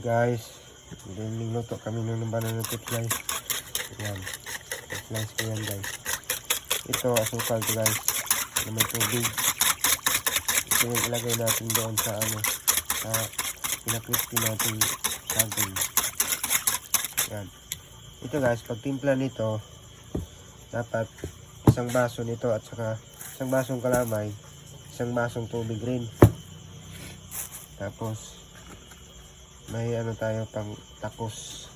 Guys, nagluto kami ng banana guys. Ayan, slice ko yan guys. Ito asukal to guys, na may tubig. Ito yung ilagay natin doon sa sa pinakrispy natin saging. Ayan. Ito guys, pag timpla nito, dapat isang baso nito at saka isang basong kalamay, isang basong tubig rin. Tapos may tayo pang takos.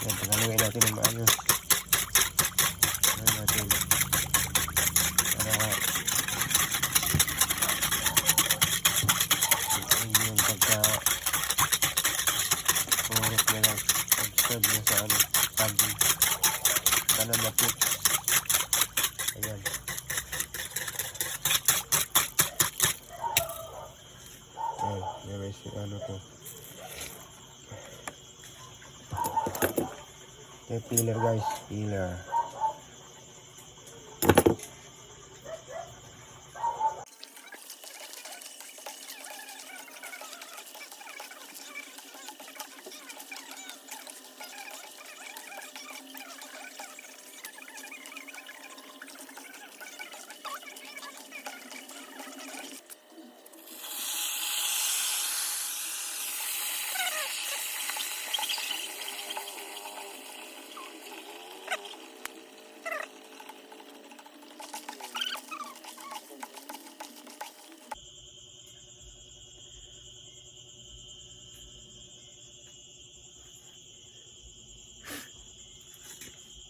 Yan, pagaluin natin ng maayos. Ayan natin para yung pagka purok na lang absorb na sa saging sana mapit. Ayan. Yan guys, to. Okay, peeler guys, peeler.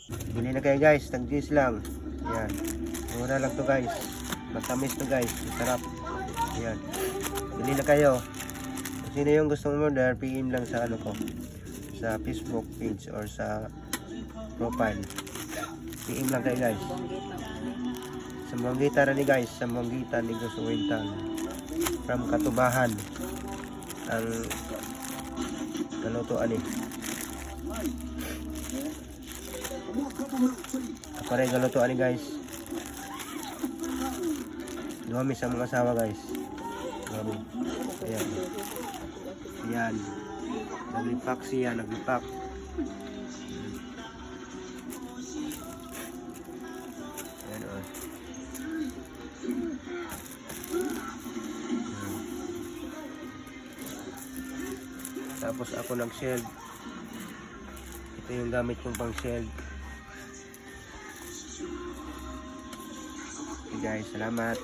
Bili na kayo guys, tag-juice lang. Ayan, mura lang to guys, matamis to guys, sarap. Ayan, bili na kayo. Kung sino yung gustong order, PM lang sa ko, sa Facebook page or sa profile. PM lang kayo guys. Sambuanggita na ni guys, Sambuanggita ni Gusuwintan from Katubahan ang kalutuan ni. Ako rin galutuan ni guys. Duhami sa mga asawa guys. Duhami. Ayan. Ayan. Naglipak siya, naglipak. Ayan o. Tapos ako nag-shelled. Ito yung gamit kong pang shelled. Okay guys, salamat.